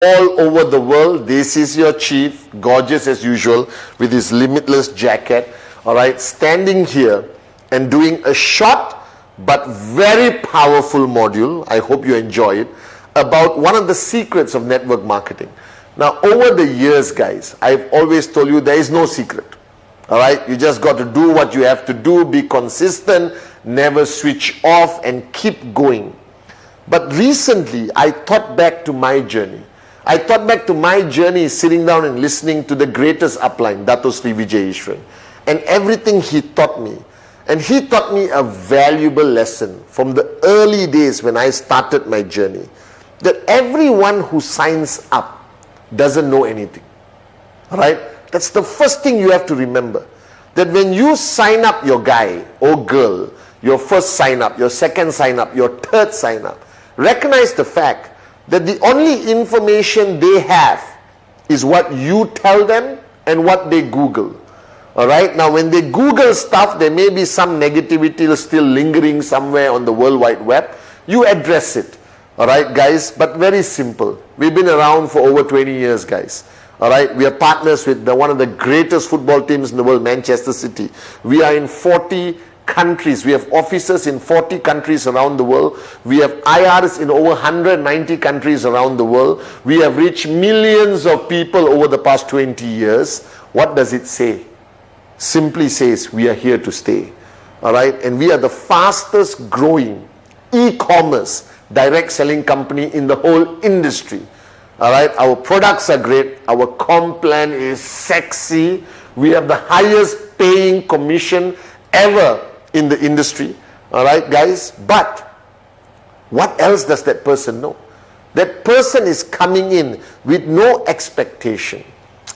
all over the world. This is your chief, gorgeous as usual, with his limitless jacket, all right, standing here and doing a short but very powerful module, I hope you enjoy it, about one of the secrets of network marketing. Now, over the years, guys, I've always told you there is no secret, all right? You just got to do what you have to do, be consistent, never switch off, and keep going. But recently, I thought back to my journey. I thought back to my journey sitting down and listening to the greatest upline, Dato Sri Vijay Ishwan, and everything he taught me. And he taught me a valuable lesson from the early days when I started my journey, that everyone who signs up doesn't know anything. All right? That's the first thing you have to remember. That when you sign up your guy or girl, your first sign up, your second sign up, your third sign up, recognize the fact that the only information they have is what you tell them and what they Google. Alright, now when they Google stuff, there may be some negativity still lingering somewhere on the World Wide Web. You address it. Alright, guys, but very simple. We've been around for over 20 years, guys. Alright, we are partners with one of the greatest football teams in the world, Manchester City. We are in 40 countries. We have offices in 40 countries around the world. We have IRs in over 190 countries around the world. We have reached millions of people over the past 20 years. What does it say? Simply says we are here to stay. Alright, and we are the fastest growing e-commerce direct selling company in the whole industry. Alright, our products are great. Our comp plan is sexy. We have the highest paying commission ever in the industry. Alright, guys, but what else does that person know? That person is coming in with no expectation.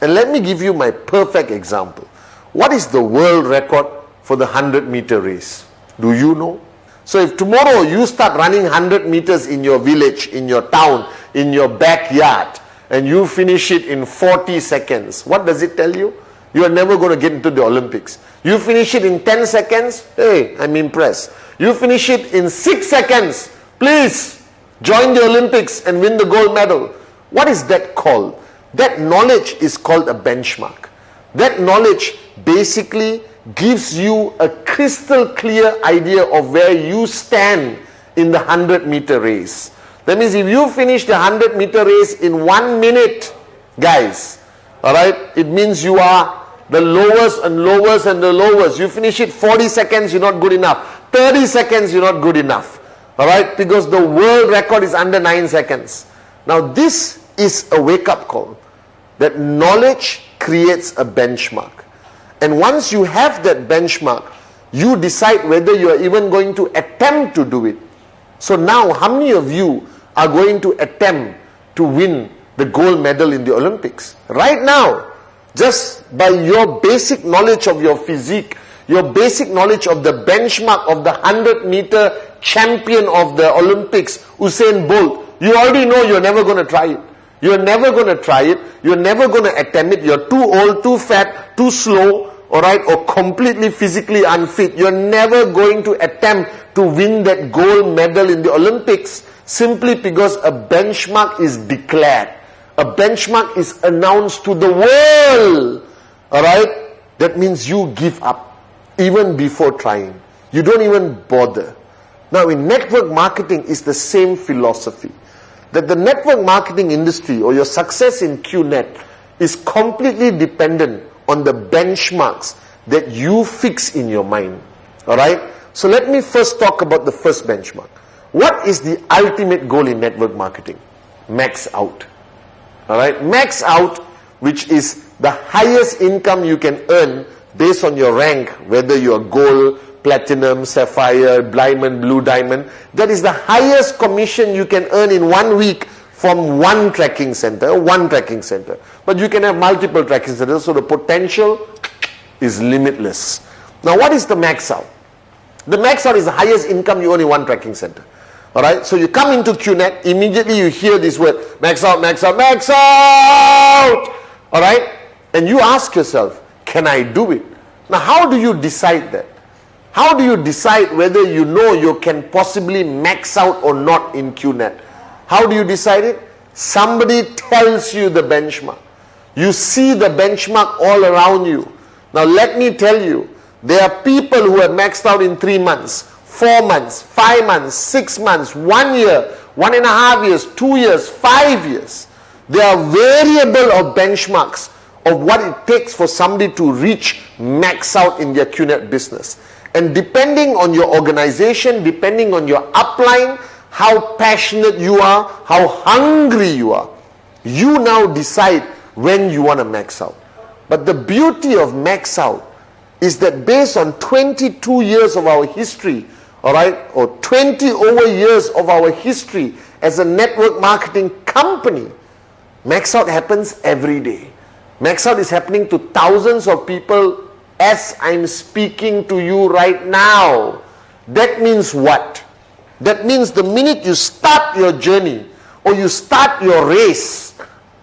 And let me give you my perfect example. What is the world record for the 100-meter race? Do you know? So if tomorrow you start running 100 meters in your village, in your town, in your backyard, and you finish it in 40 seconds, what does it tell you? You are never going to get into the Olympics. You finish it in 10 seconds, hey, I'm impressed. You finish it in 6 seconds, please join the Olympics and win the gold medal. What is that called? That knowledge is called a benchmark. That knowledge basically gives you a crystal clear idea of where you stand in the 100-meter race. That means if you finish the 100-meter race in 1 minute, guys, alright, it means you are the lowest and lowest and the lowest. You finish it 40 seconds, you're not good enough. 30 seconds, you're not good enough. Alright, because the world record is under 9 seconds. Now this is a wake-up call. That knowledge creates a benchmark. And once you have that benchmark, you decide whether you are even going to attempt to do it. So now, how many of you are going to attempt to win the gold medal in the Olympics? Right now, just by your basic knowledge of your physique, your basic knowledge of the benchmark of the 100-meter champion of the Olympics, Usain Bolt, you already know you're never going to try it. You're never going to try it. You're never going to attempt it. You're too old, too fat, too slow, alright, or completely physically unfit. You're never going to attempt to win that gold medal in the Olympics simply because a benchmark is declared. A benchmark is announced to the world. Alright? That means you give up even before trying. You don't even bother. Now in network marketing is the same philosophy. That the network marketing industry or your success in QNet is completely dependent on the benchmarks that you fix in your mind. Alright? So let me first talk about the first benchmark. What is the ultimate goal in network marketing? Max out. Alright? Max out, which is the highest income you can earn based on your rank, whether you are gold, platinum, sapphire, diamond, blue diamond. That is the highest commission you can earn in 1 week from one tracking center. But you can have multiple tracking centers, so the potential is limitless. Now what is the max out? The max out is the highest income you earn in one tracking center. Alright, so you come into QNet, immediately you hear this word, max out, max out, max out! Alright, and you ask yourself, can I do it? Now how do you decide that? How do you decide whether you know you can possibly max out or not in QNet? How do you decide it? Somebody tells you the benchmark. You see the benchmark all around you. Now let me tell you, there are people who have maxed out in 3 months, 4 months, 5 months, 6 months, 1 year, 1.5 years, 2 years, 5 years. There are variable of benchmarks of what it takes for somebody to reach max out in their QNet business. And depending on your organization, depending on your upline, how passionate you are, how hungry you are, you now decide when you want to max out. But the beauty of max out is that based on 22 years of our history, all right, or 20 over years of our history as a network marketing company, max out happens every day. Max out is happening to thousands of people as I'm speaking to you right now. That means what? That means the minute you start your journey or you start your race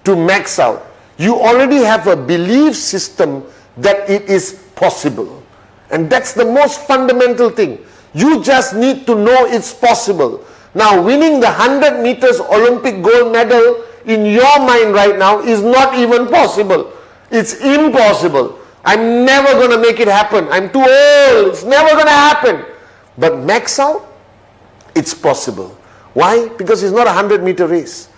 to max out, you already have a belief system that it is possible. And that's the most fundamental thing. You just need to know it's possible. Now, winning the 100 meters Olympic gold medal in your mind right now is not even possible. It's impossible. I'm never going to make it happen. I'm too old. It's never going to happen. But max out, it's possible. Why? Because it's not a 100-meter race.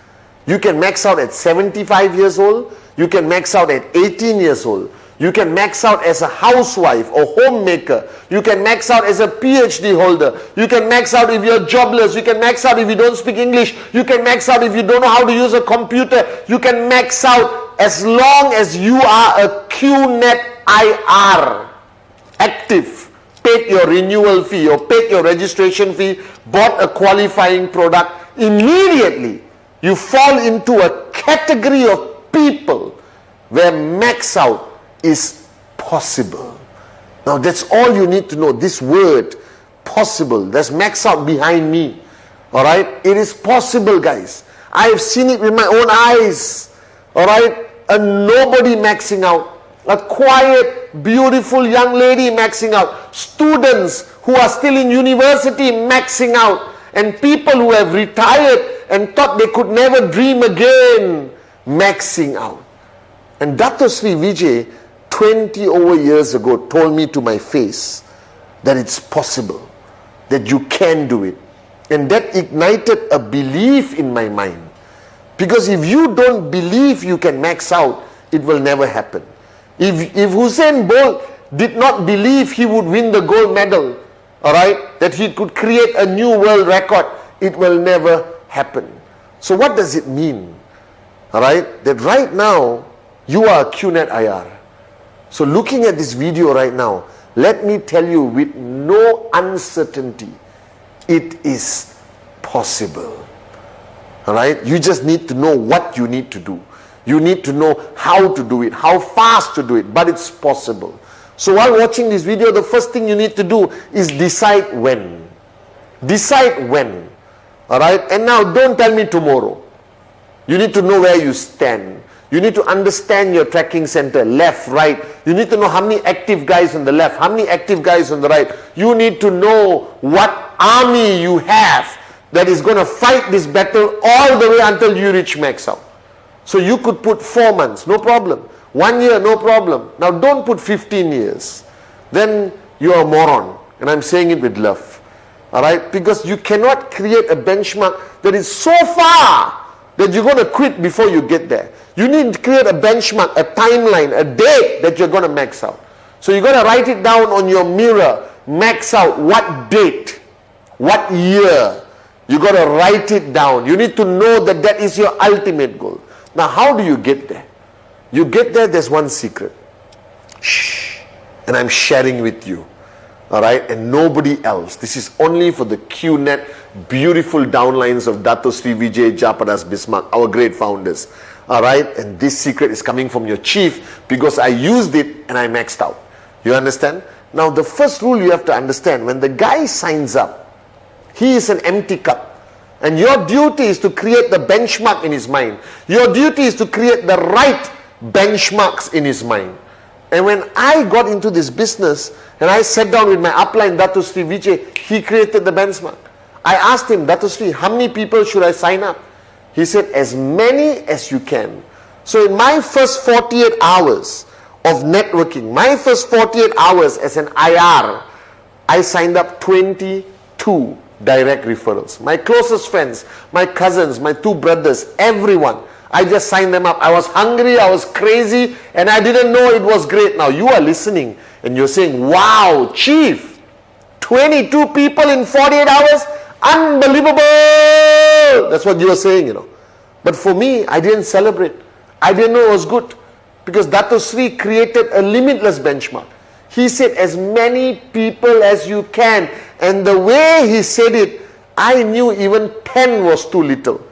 You can max out at 75 years old. You can max out at 18 years old. You can max out as a housewife or homemaker. You can max out as a PhD holder. You can max out if you're jobless. You can max out if you don't speak English. You can max out if you don't know how to use a computer. You can max out as long as you are a QNet IR, active, paid your renewal fee or paid your registration fee, bought a qualifying product. Immediately, you fall into a category of people where max out is possible. Now that's all you need to know. This word, possible, there's max out behind me. Alright, it is possible, guys. I have seen it with my own eyes. Alright, a nobody maxing out. A quiet, beautiful young lady maxing out. Students who are still in university maxing out. And people who have retired and thought they could never dream again maxing out. And Dr. Sri Vijay 20 over years ago told me to my face that it's possible, that you can do it. And that ignited a belief in my mind. Because if you don't believe you can max out, it will never happen. If Usain Bolt did not believe he would win the gold medal, alright, that he could create a new world record, it will never happen. So what does it mean? Alright, that right now, you are a QNet IR. So looking at this video right now, let me tell you with no uncertainty, it is possible. Alright, you just need to know what you need to do. You need to know how to do it, how fast to do it, but it's possible. So while watching this video, the first thing you need to do is decide when. Decide when. Alright, and now don't tell me tomorrow. You need to know where you stand. You need to understand your tracking center, left, right. You need to know how many active guys on the left, how many active guys on the right. You need to know what army you have that is going to fight this battle all the way until you reach max out. So you could put 4 months, no problem. 1 year, no problem. Now don't put 15 years. Then you are a moron. And I'm saying it with love. Alright? Because you cannot create a benchmark that is so far that you're going to quit before you get there. You need to create a benchmark, a timeline, a date that you're going to max out. So you got to write it down on your mirror. Max out what date, what year. You got to write it down. You need to know that that is your ultimate goal. Now how do you get there? You get there, there's one secret. Shh. And I'm sharing with you. Alright? And nobody else. This is only for the QNet beautiful downlines of Dato Sri Vijay Japadas Bismarck, our great founders. Alright? And this secret is coming from your chief because I used it and I maxed out. You understand? Now the first rule you have to understand, when the guy signs up, he is an empty cup. And your duty is to create the benchmark in his mind. Your duty is to create the right benchmarks in his mind. And when I got into this business and I sat down with my upline, Dato Sri Vijay, he created the benchmark. I asked him, Dato Sri, how many people should I sign up? He said, as many as you can. So in my first 48 hours of networking, my first 48 hours as an IR, I signed up 22 direct referrals. My closest friends, my cousins, my two brothers, everyone. I just signed them up. I was hungry, I was crazy, and I didn't know it was great. Now you are listening and you're saying, wow, Chief, 22 people in 48 hours? Unbelievable! That's what you were saying, you know. But for me, I didn't celebrate. I didn't know it was good. Because Dato Sri created a limitless benchmark. He said, as many people as you can. And the way he said it, I knew even 10 was too little.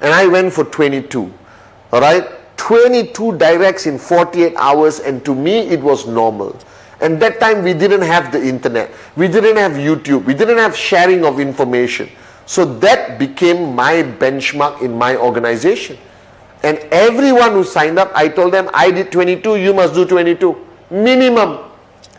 And I went for 22. Alright? 22 directs in 48 hours, and to me it was normal. And that time we didn't have the internet. We didn't have YouTube. We didn't have sharing of information. So that became my benchmark in my organization. And everyone who signed up, I told them, I did 22, you must do 22. Minimum.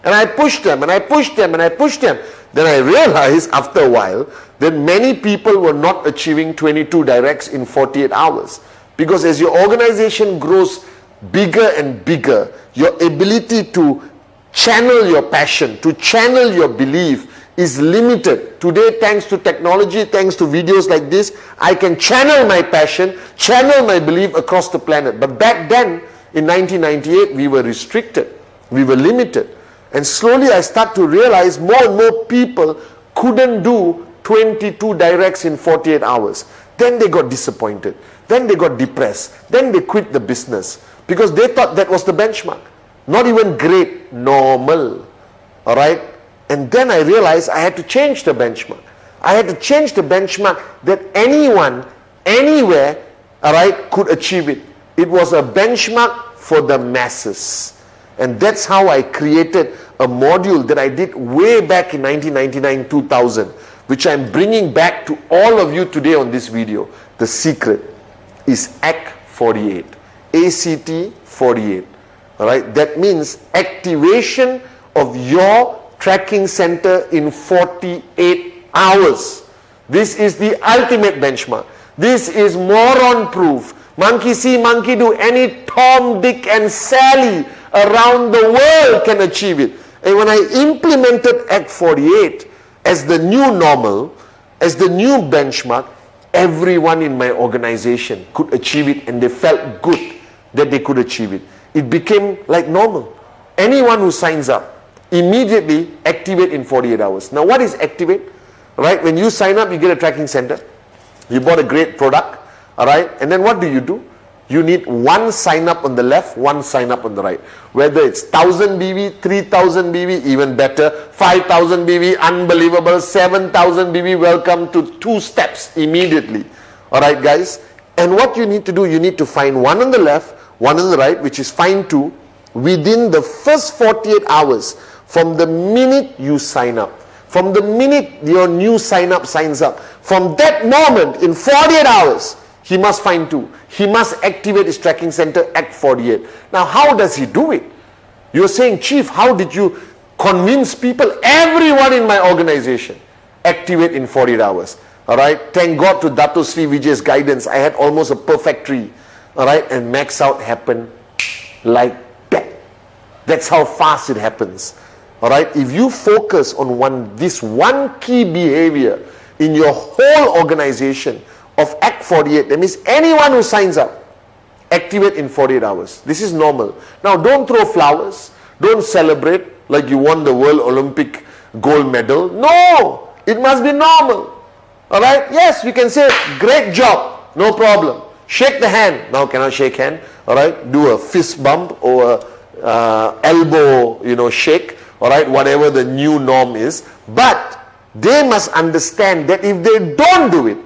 And I pushed them, and I pushed them, and I pushed them. Then I realized after a while that many people were not achieving 22 directs in 48 hours. Because as your organization grows bigger and bigger, your ability to channel your passion, to channel your belief is limited. Today, thanks to technology, thanks to videos like this, I can channel my passion, channel my belief across the planet. But back then, in 1998, we were restricted. We were limited. And slowly I start to realize more and more people couldn't do 22 directs in 48 hours. Then they got disappointed. Then they got depressed. Then they quit the business. Because they thought that was the benchmark. Not even great, normal. Alright? And then I realized I had to change the benchmark. I had to change the benchmark that anyone, anywhere, alright, could achieve it. It was a benchmark for the masses. And that's how I created a module that I did way back in 1999-2000, which I'm bringing back to all of you today on this video. The secret is ACT 48. ACT 48. Alright, that means activation of your tracking center in 48 hours. This is the ultimate benchmark. This is moron proof. Monkey see, monkey do. Any Tom, Dick and Sally around the world can achieve it. And when I implemented ACT 48 as the new normal, as the new benchmark, everyone in my organization could achieve it, and they felt good that they could achieve it. It became like normal. Anyone who signs up, immediately activate in 48 hours. Now what is activate? Right? When you sign up, you get a tracking center. You bought a great product. Alright? And then what do? You need one sign up on the left, one sign up on the right. Whether it's 1000 BV, 3000 BV, even better, 5000 BV, unbelievable, 7000 BV, welcome to 2 steps immediately. Alright guys? And what you need to do, you need to find one on the left, one on the right, which is find 2, within the first 48 hours, from the minute you sign up. From the minute your new signs up. From that moment, in 48 hours, he must find 2. He must activate his tracking center, ACT 48. Now, how does he do it? You're saying, Chief, how did you convince people? Everyone in my organization, activate in 48 hours. Alright? Thank God to Dato Sri Vijay's guidance, I had almost a perfect tree. Alright? And max out happened like that. That's how fast it happens. Alright? If you focus on this one key behavior in your whole organization of ACT 48, that means anyone who signs up, activate in 48 hours. This is normal. Now don't throw flowers. Don't celebrate like you won the World Olympic gold medal. No! It must be normal. Alright? Yes, you can say, great job. No problem. Shake the hand. Now cannot shake hand. Alright? Do a fist bump or a elbow, shake. Alright? Whatever the new norm is. But they must understand that if they don't do it,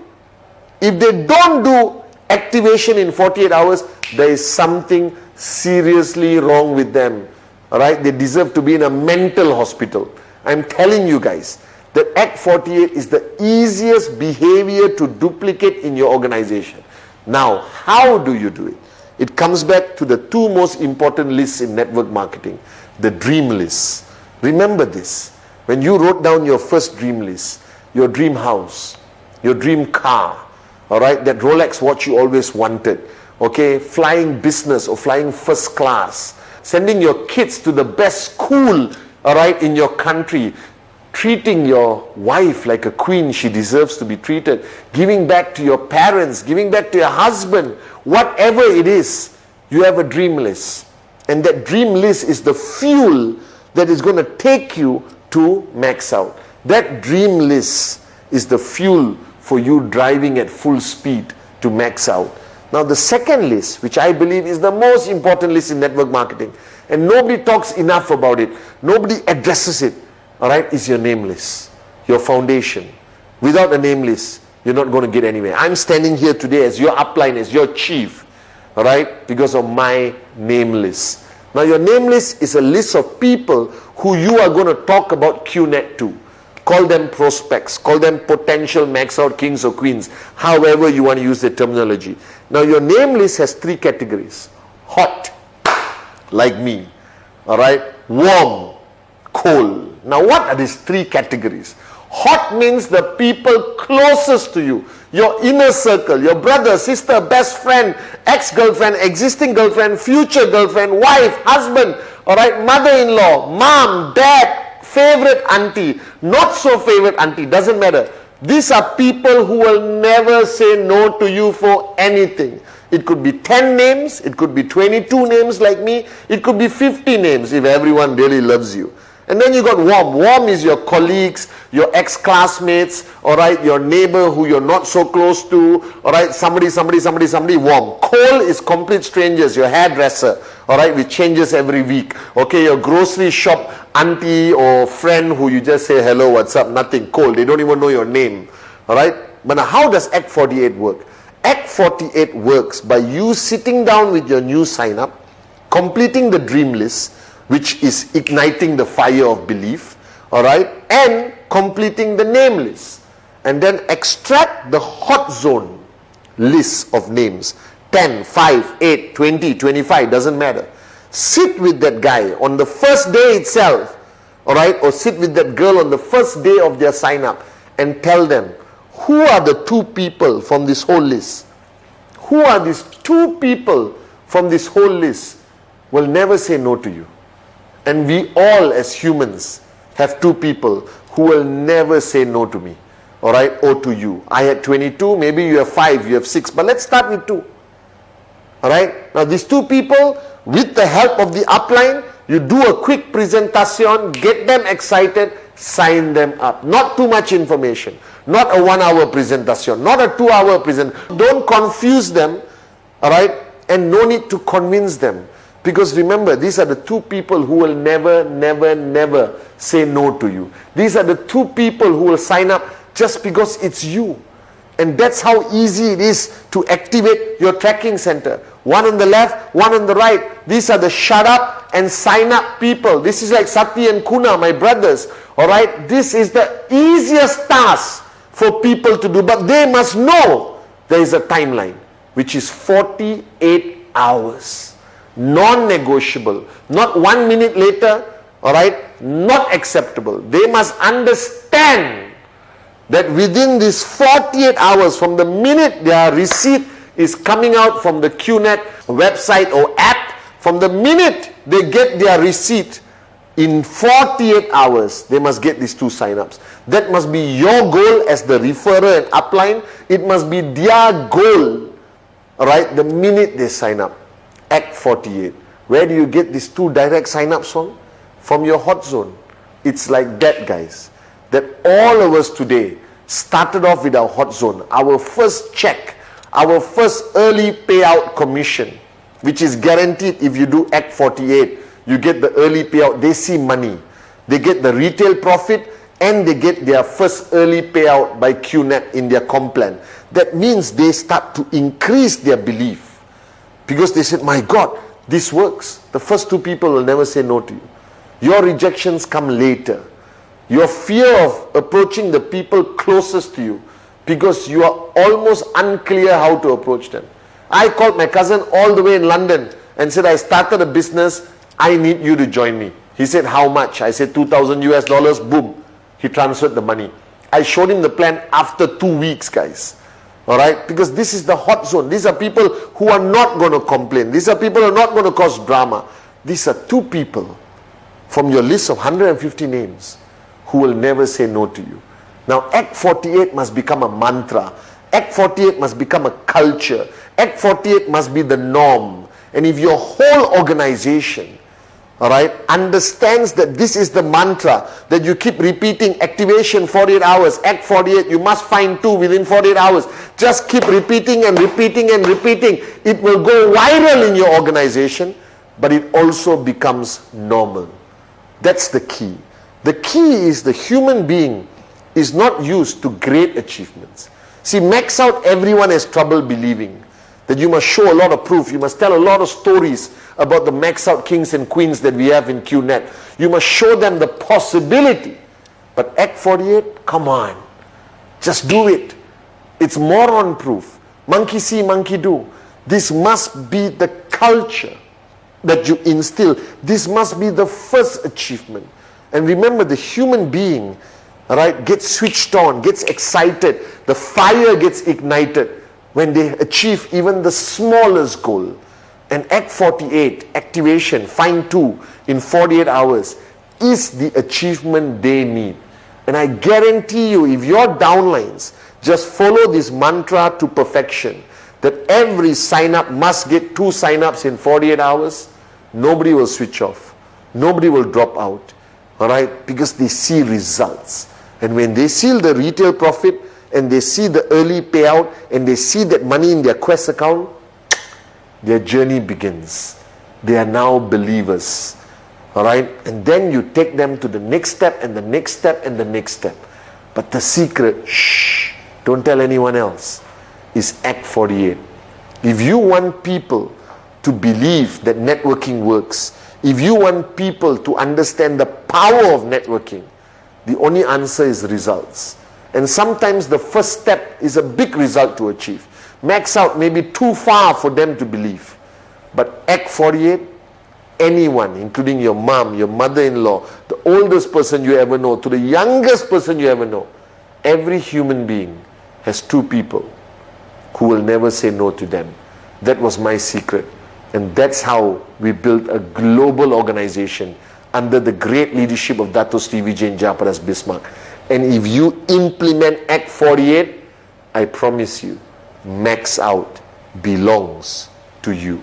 if they don't do activation in 48 hours, there is something seriously wrong with them. Alright? They deserve to be in a mental hospital. I'm telling you guys that ACT 48 is the easiest behavior to duplicate in your organization. Now, how do you do it? It comes back to the 2 most important lists in network marketing. The dream list. Remember this. When you wrote down your first dream list, your dream house, your dream car, all right, that Rolex watch you always wanted, okay, flying business or flying first class, sending your kids to the best school, all right, in your country, treating your wife like a queen she deserves to be treated, giving back to your parents, giving back to your husband, whatever it is, you have a dream list. And that dream list is the fuel that is going to take you to max out. That dream list is the fuel for you driving at full speed to max out. Now the second list, which I believe is the most important list in network marketing, and nobody talks enough about it, nobody addresses it, all right, is your name list, your foundation. Without a name list, you're not going to get anywhere. I'm standing here today as your upline, as your chief, all right, because of my name list. Now your name list is a list of people who you are going to talk about QNet to. Call them prospects, call them potential max out kings or queens, however you want to use the terminology. Now your name list has three categories. Hot, like me, all right, warm, cold. Now what are these three categories? Hot means the people closest to you, your inner circle, your brother, sister, best friend, ex-girlfriend, existing girlfriend, future girlfriend, wife, husband, all right, mother-in-law, mom, dad, favorite auntie, not so favorite auntie, doesn't matter. These are people who will never say no to you for anything. It could be 10 names, it could be 22 names like me, it could be 50 names if everyone really loves you. And then you got warm. Warm is your colleagues, your ex-classmates, all right, your neighbor who you're not so close to, all right, somebody, warm. Cold is complete strangers, your hairdresser, all right, which changes every week. Okay, your grocery shop auntie or friend who you just say, hello, what's up, nothing, cold. They don't even know your name, all right. But now how does Act 48 work? Act 48 works by you sitting down with your new sign-up, completing the dream list, which is igniting the fire of belief, all right, and completing the name list, and then extract the hot zone list of names, 10, 5, 8, 20, 25, doesn't matter. Sit with that guy on the first day itself, all right, or sit with that girl on the first day of their sign up and tell them, who are the two people from this whole list? Who are these two people from this whole list will never say no to you? And we all as humans have two people who will never say no to me, all right, or to you. I had 22, maybe you have 5, you have 6, but let's start with 2. All right, now these two people, with the help of the upline, you do a quick presentation, get them excited, sign them up. Not too much information, not a 1-hour presentation, not a 2-hour presentation. Don't confuse them, all right, and no need to convince them. Because remember, these are the two people who will never say no to you. These are the two people who will sign up just because it's you. And that's how easy it is to activate your tracking center. One on the left, one on the right. These are the shut up and sign up people. This is like Sati and Kuna, my brothers. Alright, this is the easiest task for people to do. But they must know there is a timeline, which is 48 hours. Non-negotiable, not 1 minute later, all right, not acceptable. They must understand that within these 48 hours, from the minute their receipt is coming out from the QNet website or app, from the minute they get their receipt, in 48 hours, they must get these 2 sign-ups. That must be your goal as the referrer and upline. It must be their goal, all right, the minute they sign up. Act 48. Where do you get these 2 direct sign-ups from? From your hot zone. It's like that, guys. That all of us today started off with our hot zone. Our first check, our first early payout commission, which is guaranteed if you do Act 48. You get the early payout. They see money. They get the retail profit and they get their first early payout by QNet in their comp plan. That means they start to increase their belief. Because they said, my God, this works. The first 2 people will never say no to you. Your rejections come later. Your fear of approaching the people closest to you, because you are almost unclear how to approach them. I called my cousin all the way in London and said, I started a business. I need you to join me. He said, how much? I said, $2,000 US. Boom. He transferred the money. I showed him the plan after 2 weeks, guys. All right, because this is the hot zone. These are people who are not going to complain. These are people who are not going to cause drama. These are 2 people from your list of 150 names who will never say no to you. Now, Act 48 must become a mantra. Act 48 must become a culture. Act 48 must be the norm. And if your whole organization, all right, understands that this is the mantra, that you keep repeating activation 48 hours, Act 48, you must find 2 within 48 hours. Just keep repeating and repeating and repeating. It will go viral in your organization, but it also becomes normal. That's the key. The key is the human being is not used to great achievements. See, max out, everyone has trouble believing that you must show a lot of proof. You must tell a lot of stories about the max out kings and queens that we have in QNet. You must show them the possibility. But Act 48, come on. Just do it. It's moron proof. Monkey see, monkey do. This must be the culture that you instill. This must be the first achievement. And remember, the human being, right, gets switched on, gets excited. The fire gets ignited when they achieve even the smallest goal. And Act 48, activation, find 2 in 48 hours, is the achievement they need. And I guarantee you, if your downlines just follow this mantra to perfection, that every sign-up must get 2 sign-ups in 48 hours, nobody will switch off. Nobody will drop out. All right? Because they see results. And when they see the retail profit, and they see the early payout, and they see that money in their Quest account, their journey begins. They are now believers. All right? And then you take them to the next step, and the next step, and the next step. But the secret, shh, don't tell anyone else, is Act 48. If you want people to believe that networking works, if you want people to understand the power of networking, the only answer is results. And sometimes the first step is a big result to achieve. Max out may be too far for them to believe. But Act 48, anyone, including your mom, your mother-in-law, the oldest person you ever know, to the youngest person you ever know, every human being has 2 people who will never say no to them. That was my secret. And that's how we built a global organization under the great leadership of Dato Sri Vijay Japaras Bismarck. And if you implement Act 48, I promise you, max out belongs to you.